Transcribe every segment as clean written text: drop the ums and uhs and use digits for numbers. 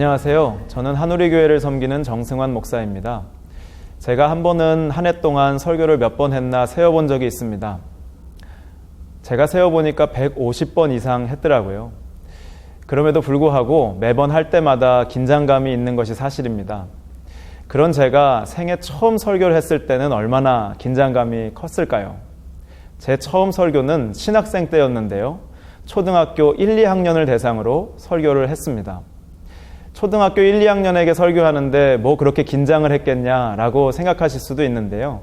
안녕하세요. 저는 한우리교회를 섬기는 정승환 목사입니다. 제가 한 번은 한 해 동안 설교를 몇 번 했나 세어본 적이 있습니다. 제가 세어보니까 150번 이상 했더라고요. 그럼에도 불구하고 매번 할 때마다 긴장감이 있는 것이 사실입니다. 그런 제가 생애 처음 설교를 했을 때는 얼마나 긴장감이 컸을까요? 제 처음 설교는 신학생 때였는데요. 초등학교 1, 2학년을 대상으로 설교를 했습니다. 초등학교 1, 2학년에게 설교하는데 뭐 그렇게 긴장을 했겠냐라고 생각하실 수도 있는데요.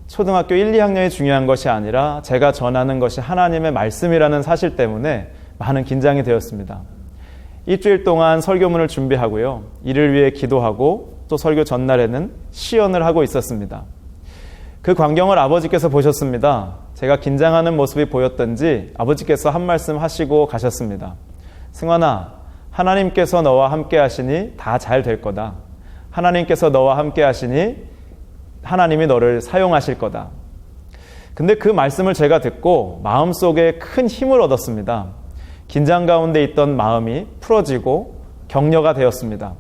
초등학교 1, 2학년이 중요한 것이 아니라 제가 전하는 것이 하나님의 말씀이라는 사실 때문에 많은 긴장이 되었습니다. 일주일 동안 설교문을 준비하고요. 이를 위해 기도하고 또 설교 전날에는 시연을 하고 있었습니다. 그 광경을 아버지께서 보셨습니다. 제가 긴장하는 모습이 보였던지 아버지께서 한 말씀 하시고 가셨습니다. 승환아, 하나님께서 너와 함께 하시니 다 잘 될 거다. 하나님께서 너와 함께 하시니 하나님이 너를 사용하실 거다. 근데 그 말씀을 제가 듣고 마음속에 큰 힘을 얻었습니다. 긴장 가운데 있던 마음이 풀어지고 격려가 되었습니다.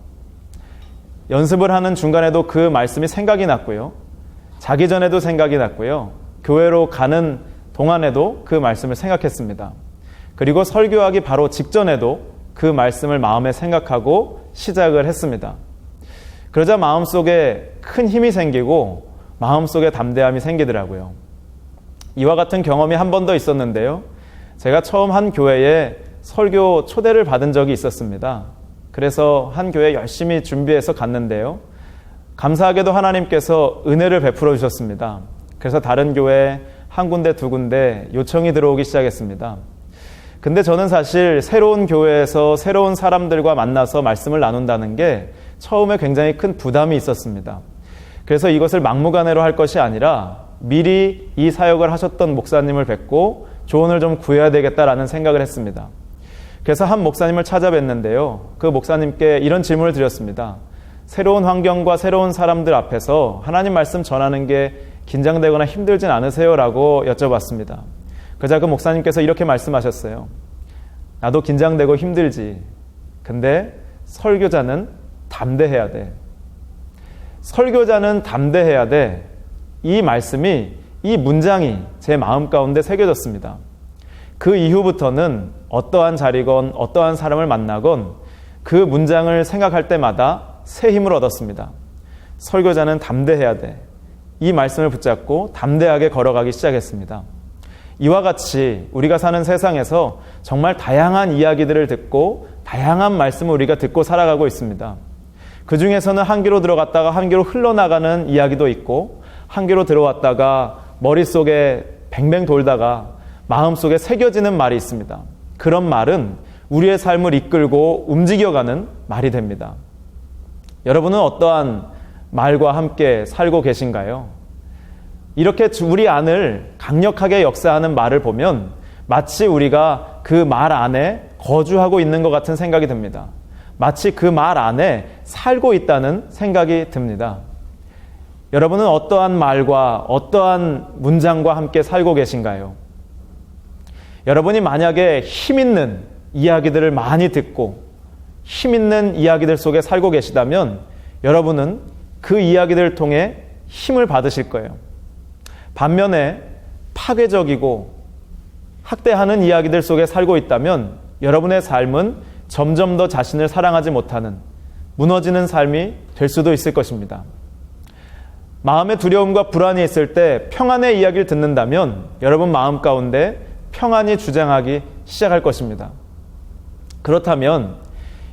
연습을 하는 중간에도 그 말씀이 생각이 났고요. 자기 전에도 생각이 났고요. 교회로 가는 동안에도 그 말씀을 생각했습니다. 그리고 설교하기 바로 직전에도 그 말씀을 마음에 생각하고 시작을 했습니다. 그러자 마음속에 큰 힘이 생기고 마음속에 담대함이 생기더라고요. 이와 같은 경험이 한 번 더 있었는데요. 제가 처음 한 교회에 설교 초대를 받은 적이 있었습니다. 그래서 한 교회 열심히 준비해서 갔는데요. 감사하게도 하나님께서 은혜를 베풀어 주셨습니다. 그래서 다른 교회 한 군데 두 군데 요청이 들어오기 시작했습니다. 근데 저는 사실 새로운 교회에서 새로운 사람들과 만나서 말씀을 나눈다는 게 처음에 굉장히 큰 부담이 있었습니다. 그래서 이것을 막무가내로 할 것이 아니라 미리 이 사역을 하셨던 목사님을 뵙고 조언을 좀 구해야 되겠다라는 생각을 했습니다. 그래서 한 목사님을 찾아뵀는데요. 그 목사님께 이런 질문을 드렸습니다. 새로운 환경과 새로운 사람들 앞에서 하나님 말씀 전하는 게 긴장되거나 힘들진 않으세요? 라고 여쭤봤습니다. 그러자 그 목사님께서 이렇게 말씀하셨어요. 나도 긴장되고 힘들지. 근데 설교자는 담대해야 돼. 설교자는 담대해야 돼. 이 말씀이, 이 문장이 제 마음 가운데 새겨졌습니다. 그 이후부터는 어떠한 자리건 어떠한 사람을 만나건 그 문장을 생각할 때마다 새 힘을 얻었습니다. 설교자는 담대해야 돼. 이 말씀을 붙잡고 담대하게 걸어가기 시작했습니다. 이와 같이 우리가 사는 세상에서 정말 다양한 이야기들을 듣고 다양한 말씀을 우리가 듣고 살아가고 있습니다. 그 중에서는 한 귀로 들어갔다가 한 귀로 흘러나가는 이야기도 있고 한 귀로 들어왔다가 머릿속에 뱅뱅 돌다가 마음속에 새겨지는 말이 있습니다. 그런 말은 우리의 삶을 이끌고 움직여가는 말이 됩니다. 여러분은 어떠한 말과 함께 살고 계신가요? 이렇게 우리 안을 강력하게 역사하는 말을 보면 마치 우리가 그 말 안에 거주하고 있는 것 같은 생각이 듭니다. 마치 그 말 안에 살고 있다는 생각이 듭니다. 여러분은 어떠한 말과 어떠한 문장과 함께 살고 계신가요? 여러분이 만약에 힘 있는 이야기들을 많이 듣고 힘 있는 이야기들 속에 살고 계시다면 여러분은 그 이야기들을 통해 힘을 받으실 거예요. 반면에 파괴적이고 학대하는 이야기들 속에 살고 있다면 여러분의 삶은 점점 더 자신을 사랑하지 못하는 무너지는 삶이 될 수도 있을 것입니다. 마음의 두려움과 불안이 있을 때 평안의 이야기를 듣는다면 여러분 마음 가운데 평안이 주장하기 시작할 것입니다. 그렇다면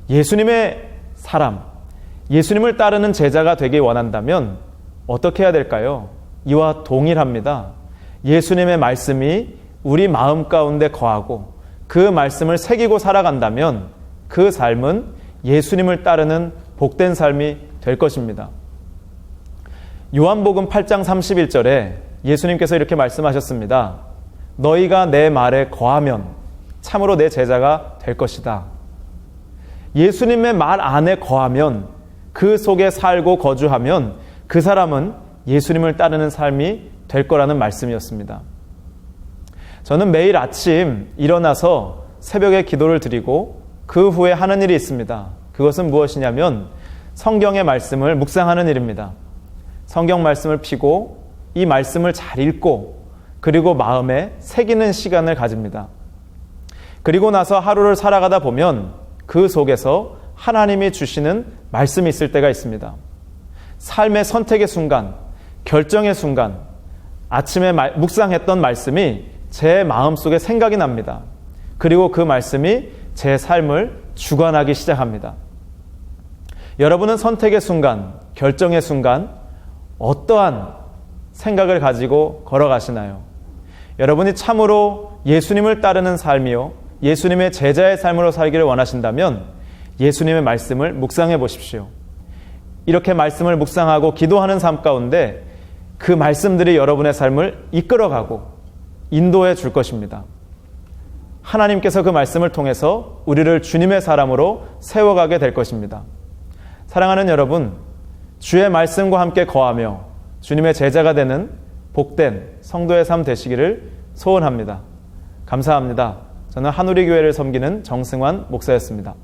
예수님의 사람, 예수님을 따르는 제자가 되기 원한다면 어떻게 해야 될까요? 이와 동일합니다. 예수님의 말씀이 우리 마음 가운데 거하고 그 말씀을 새기고 살아간다면 그 삶은 예수님을 따르는 복된 삶이 될 것입니다. 요한복음 8장 31절에 예수님께서 이렇게 말씀하셨습니다. 너희가 내 말에 거하면 참으로 내 제자가 될 것이다. 예수님의 말 안에 거하면 그 속에 살고 거주하면 그 사람은 예수님을 따르는 삶이 될 거라는 말씀이었습니다. 저는 매일 아침 일어나서 새벽에 기도를 드리고 그 후에 하는 일이 있습니다. 그것은 무엇이냐면 성경의 말씀을 묵상하는 일입니다. 성경 말씀을 피고 이 말씀을 잘 읽고 그리고 마음에 새기는 시간을 가집니다. 그리고 나서 하루를 살아가다 보면 그 속에서 하나님이 주시는 말씀이 있을 때가 있습니다. 삶의 선택의 순간, 결정의 순간, 아침에 묵상했던 말씀이 제 마음속에 생각이 납니다. 그리고 그 말씀이 제 삶을 주관하기 시작합니다. 여러분은 선택의 순간, 결정의 순간 어떠한 생각을 가지고 걸어가시나요? 여러분이 참으로 예수님을 따르는 삶이요, 예수님의 제자의 삶으로 살기를 원하신다면 예수님의 말씀을 묵상해 보십시오. 이렇게 말씀을 묵상하고 기도하는 삶 가운데 그 말씀들이 여러분의 삶을 이끌어가고 인도해 줄 것입니다. 하나님께서 그 말씀을 통해서 우리를 주님의 사람으로 세워가게 될 것입니다. 사랑하는 여러분, 주의 말씀과 함께 거하며 주님의 제자가 되는 복된 성도의 삶 되시기를 소원합니다. 감사합니다. 저는 한우리교회를 섬기는 정승환 목사였습니다.